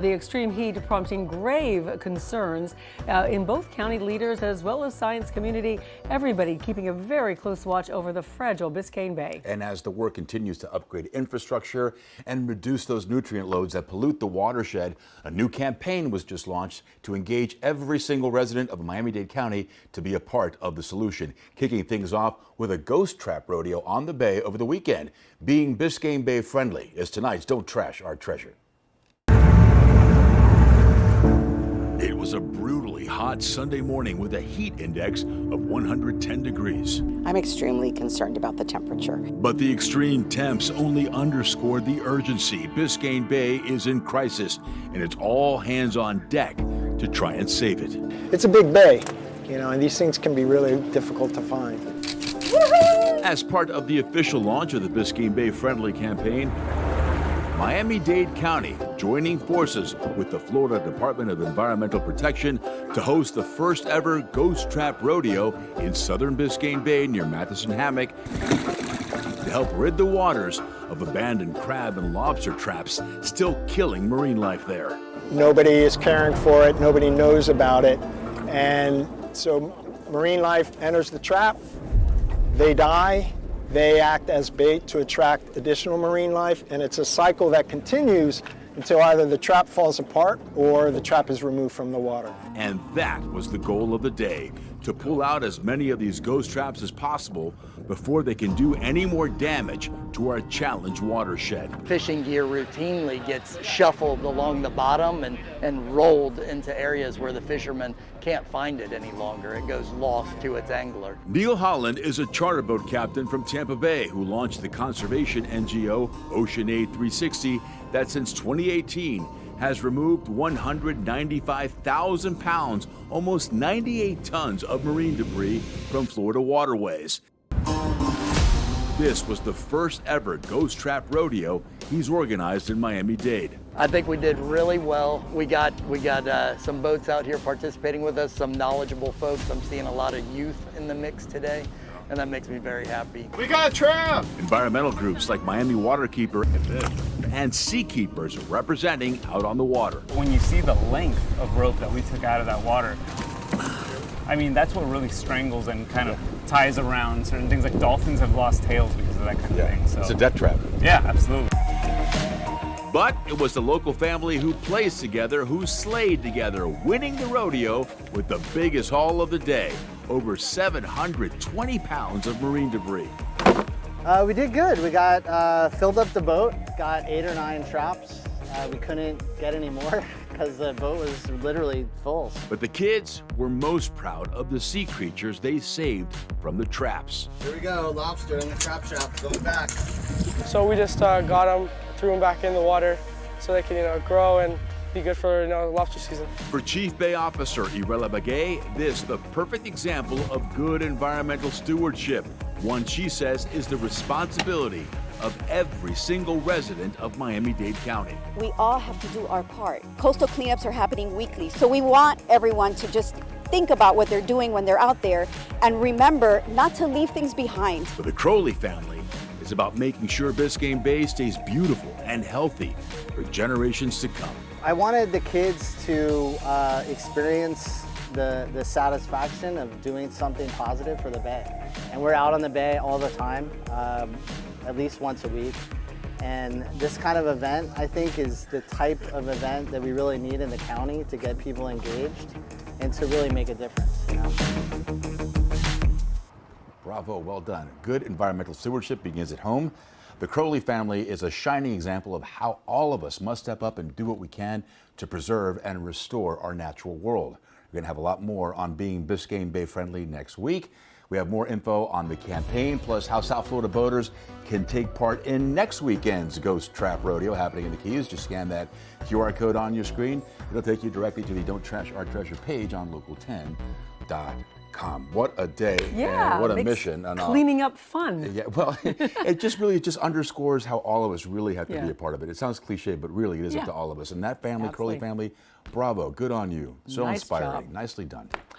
The extreme heat prompting grave concerns in both county leaders as well as science community. Everybody keeping a very close watch over the fragile Biscayne Bay. And as the work continues to upgrade infrastructure and reduce those nutrient loads that pollute the watershed, a new campaign was just launched to engage every single resident of Miami-Dade County to be a part of the solution. Kicking things off with a ghost trap rodeo on the bay over the weekend. Being Biscayne Bay friendly is tonight's Don't Trash Our Treasure. It was a brutally hot Sunday morning with a heat index of 110 degrees. I'm extremely concerned about the temperature. But the extreme temps only underscored the urgency. Biscayne Bay is in crisis, and it's all hands on deck to try and save it. It's a big bay, and these things can be really difficult to find. As part of the official launch of the Biscayne Bay Friendly campaign, Miami-Dade County joining forces with the Florida Department of Environmental Protection to host the first ever Ghost Trap Rodeo in southern Biscayne Bay near Matheson Hammock to help rid the waters of abandoned crab and lobster traps still killing marine life there. Nobody is caring for it, nobody knows about it, and so marine life enters the trap, they die. They act as bait to attract additional marine life, and it's a cycle that continues until either the trap falls apart or the trap is removed from the water. And that was the goal of the day, to pull out as many of these ghost traps as possible before they can do any more damage to our challenged watershed. Fishing gear routinely gets shuffled along the bottom and rolled into areas where the fishermen can't find it any longer. It goes lost to its angler. Neil Holland is a charter boat captain from Tampa Bay who launched the conservation NGO Ocean Aid 360 that since 2018 has removed 195,000 pounds, almost 98 tons of marine debris from Florida waterways. This was the first ever Ghost Trap Rodeo he's organized in Miami-Dade. I think we did really well. We got some boats out here participating with us, some knowledgeable folks. I'm seeing a lot of youth in the mix today, and that makes me very happy. We got a trap! Environmental groups like Miami Waterkeeper and Seakeepers representing out on the water. When you see the length of rope that we took out of that water, I mean, that's what really strangles and kind of ties around certain things. Like dolphins have lost tails because of that kind of thing. So it's a death trap. Yeah, absolutely. But it was the local family who plays together, who slayed together, winning the rodeo with the biggest haul of the day, over 720 pounds of marine debris. We did good. We got filled up the boat, got 8 or 9 traps. We couldn't get any more because the boat was literally full. But the kids were most proud of the sea creatures they saved from the traps. Here we go, lobster in the trap shop, going back. So we just got them, threw them back in the water so they can grow and be good for lobster season. For Chief Bay Officer Irela Bagay, this the perfect example of good environmental stewardship. One she says is the responsibility of every single resident of Miami-Dade County. We all have to do our part. Coastal cleanups are happening weekly, so we want everyone to just think about what they're doing when they're out there and remember not to leave things behind. For the Crowley family, it's about making sure Biscayne Bay stays beautiful and healthy for generations to come. I wanted the kids to experience the satisfaction of doing something positive for the bay. And we're out on the bay all the time, at least once a week. And this kind of event, I think, is the type of event that we really need in the county to get people engaged and to really make a difference. Bravo, well done. Good environmental stewardship begins at home. The Crowley family is a shining example of how all of us must step up and do what we can to preserve and restore our natural world. We're going to have a lot more on being Biscayne Bay friendly next week. We have more info on the campaign, plus how South Florida boaters can take part in next weekend's Ghost Trap Rodeo happening in the Keys. Just scan that QR code on your screen. It'll take you directly to the Don't Trash Our Treasure page on local10.com. What a day, Yeah, and what a mission. And cleaning up fun. Yeah, well, it just underscores how all of us really have to be a part of it. It sounds cliche, but really it is up to all of us. And that family, Crowley family, bravo, good on you. So Nice inspiring. job. Nicely done.